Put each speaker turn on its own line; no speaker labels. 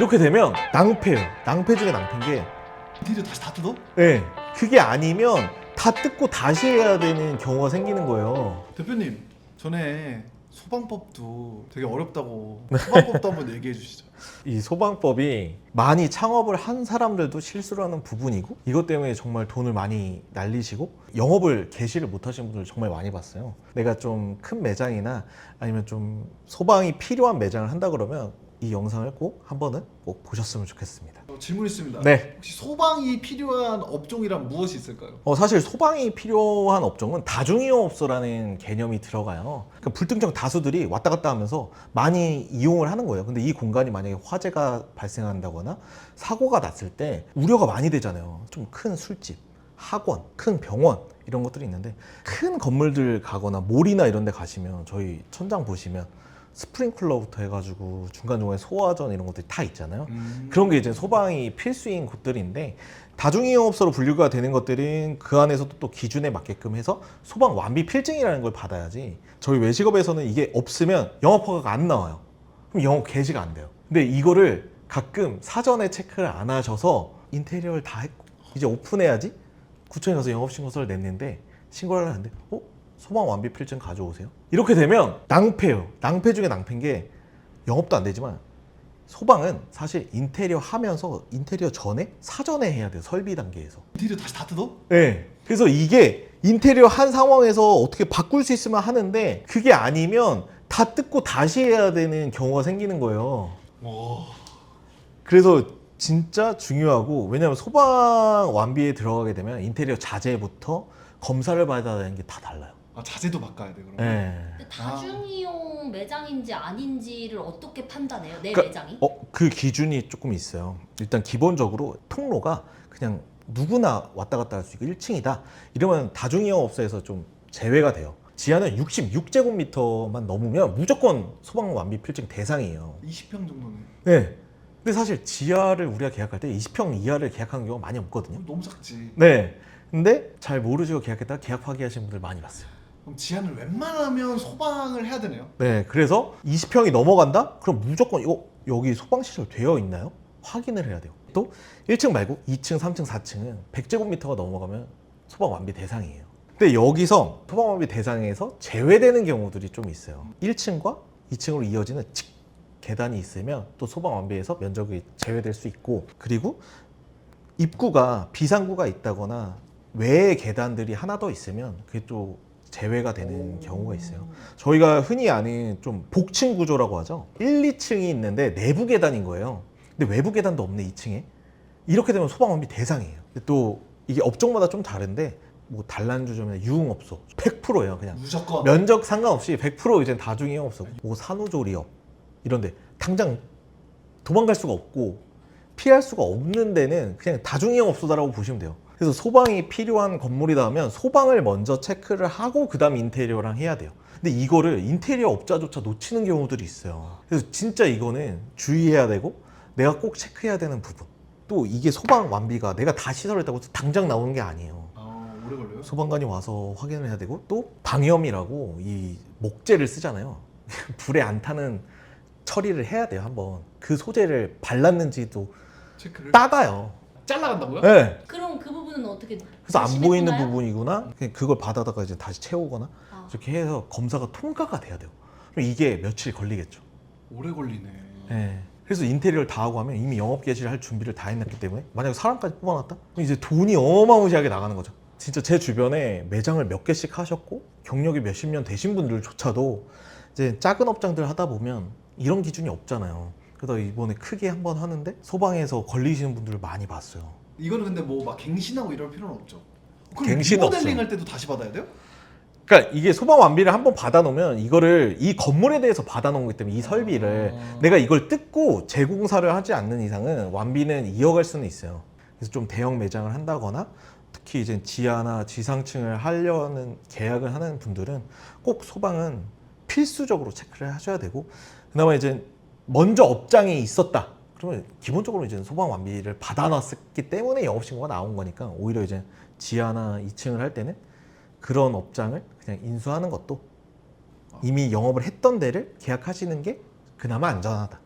이렇게 되면 낭패예요. 낭패 중에 낭패인 게
인테리어 다시 다 뜯어?
네, 그게 아니면 다 뜯고 다시 해야 되는 경우가 생기는 거예요.
대표님 전에 소방법도 되게 어렵다고 소방법도 한번 얘기해 주시죠.
이 소방법이 많이 창업을 한 사람들도 실수를 하는 부분이고 이것 때문에 정말 돈을 많이 날리시고 영업을 개시를 못 하시는 분들 정말 많이 봤어요. 내가 좀 큰 매장이나 아니면 좀 소방이 필요한 매장을 한다 그러면 이 영상을 꼭 한 번은 꼭 보셨으면 좋겠습니다.
질문 있습니다.
네.
혹시 소방이 필요한 업종이란 무엇이 있을까요?
사실 소방이 필요한 업종은 다중이용업소라는 개념이 들어가요. 그러니까 불특정 다수들이 왔다 갔다 하면서 많이 이용을 하는 거예요. 근데 이 공간이 만약에 화재가 발생한다거나 사고가 났을 때 우려가 많이 되잖아요. 좀 큰 술집, 학원, 큰 병원 이런 것들이 있는데 큰 건물들 가거나 몰이나 이런 데 가시면 저희 천장 보시면 스프링클러부터 해가지고 중간중간에 소화전 이런 것들이 다 있잖아요. 그런 게 이제 소방이 필수인 곳들인데 다중이용업소로 분류가 되는 것들은 그 안에서도 또 기준에 맞게끔 해서 소방 완비 필증이라는 걸 받아야지 저희 외식업에서는 이게 없으면 영업허가가 안 나와요. 그럼 영업 개시가 안 돼요. 근데 이거를 가끔 사전에 체크를 안 하셔서 인테리어를 다 했고 이제 오픈해야지 구청에 가서 영업신고서를 냈는데 신고를 하는데 소방 완비 필증 가져오세요. 이렇게 되면 낭패예요. 낭패 중에 낭패인 게 영업도 안 되지만 소방은 사실 인테리어 하면서 인테리어 전에 사전에 해야 돼요. 설비 단계에서.
인테리어 다시 다 뜯어?
네. 그래서 이게 인테리어 한 상황에서 어떻게 바꿀 수 있으면 하는데 그게 아니면 다 뜯고 다시 해야 되는 경우가 생기는 거예요.
와.
그래서 진짜 중요하고 왜냐하면 소방 완비에 들어가게 되면 인테리어 자재부터 검사를 받아야 되는 게 다 달라요.
아 자재도 바꿔야 돼 그러면?
네.
근데 다중이용 매장인지 아닌지를 어떻게 판단해요? 내
그러니까,
매장이?
그 기준이 조금 있어요. 일단 기본적으로 통로가 그냥 누구나 왔다 갔다 할 수 있고 1층이다. 이러면 다중이용업소에서 좀 제외가 돼요. 지하는 66제곱미터만 넘으면 무조건 소방 완비 필증 대상이에요.
20평 정도는
네. 근데 사실 지하를 우리가 계약할 때 20평 이하를 계약하는 경우가 많이 없거든요.
너무 작지.
네. 근데 잘 모르시고 계약했다가 계약 파기하시는 분들 많이 봤어요.
그럼 지하는 웬만하면 소방을 해야 되네요.
네, 그래서 20평이 넘어간다? 그럼 무조건 여기 소방시설 되어 있나요? 확인을 해야 돼요. 또 1층 말고 2층, 3층, 4층은 100제곱미터가 넘어가면 소방 완비 대상이에요. 근데 여기서 소방 완비 대상에서 제외되는 경우들이 좀 있어요. 1층과 2층으로 이어지는 계단이 있으면 또 소방 완비에서 면적이 제외될 수 있고 그리고 입구가 비상구가 있다거나 외의 계단들이 하나 더 있으면 그게 또 제외가 되는 경우가 있어요. 저희가 흔히 아는 좀 복층 구조라고 하죠. 1, 2층이 있는데 내부 계단인 거예요. 근데 외부 계단도 없네 2층에. 이렇게 되면 소방 완비 대상이에요. 근데 또 이게 업종마다 좀 다른데 뭐 단란주점이나 유흥업소 100%예요. 그냥
무조건.
면적 상관없이 100% 이제 다중이용업소. 뭐 산후조리업 이런데 당장 도망갈 수가 없고 피할 수가 없는 데는 그냥 다중이용업소다라고 보시면 돼요. 그래서 소방이 필요한 건물이다 하면 소방을 먼저 체크를 하고 그 다음 인테리어랑 해야 돼요. 근데 이거를 인테리어 업자조차 놓치는 경우들이 있어요. 그래서 진짜 이거는 주의해야 되고 내가 꼭 체크해야 되는 부분. 또 이게 소방 완비가 내가 다 시설했다고 당장 나오는 게 아니에요.
아 오래 걸려요?
소방관이 와서 확인을 해야 되고 또 방염이라고 이 목재를 쓰잖아요. 불에 안 타는 처리를 해야 돼요. 한번 그 소재를 발랐는지도
체크를
따가요.
잘라간다고요?
네.
그럼 그 부분은 어떻게
그래서 안 보이는
조심했나요?
부분이구나. 그냥 그걸 받아다가 이제 다시 채우거나
아.
이렇게 해서 검사가 통과가 돼야 돼요. 그럼 이게 며칠 걸리겠죠.
오래 걸리네.
네. 그래서 인테리어를 다 하고 하면 이미 영업 개시를 할 준비를 다 했기 때문에 만약에 사람까지 뽑아놨다? 그럼 이제 돈이 어마무시하게 나가는 거죠. 진짜 제 주변에 매장을 몇 개씩 하셨고 경력이 몇십 년 되신 분들조차도 이제 작은 업장들 하다 보면 이런 기준이 없잖아요. 그래서 이번에 크게 한번 하는데 소방에서 걸리시는 분들을 많이 봤어요.
이거는 근데 뭐 막 갱신하고 이럴 필요는 없죠. 그럼
갱신은
리모델링
없어요.
할 때도 다시 받아야 돼요?
그러니까 이게 소방 완비를 한번 받아놓으면 이거를 이 건물에 대해서 받아놓은 거기 때문에 이 설비를 내가 이걸 뜯고 재공사를 하지 않는 이상은 완비는 이어갈 수는 있어요. 그래서 좀 대형 매장을 한다거나 특히 이제 지하나 지상층을 하려는 계약을 하는 분들은 꼭 소방은 필수적으로 체크를 하셔야 되고 그나마 이제 먼저 업장이 있었다. 그러면 기본적으로 이제 소방 완비를 받아놨기 때문에 영업신고가 나온 거니까 오히려 이제 지하나 2층을 할 때는 그런 업장을 그냥 인수하는 것도 이미 영업을 했던 데를 계약하시는 게 그나마 안전하다.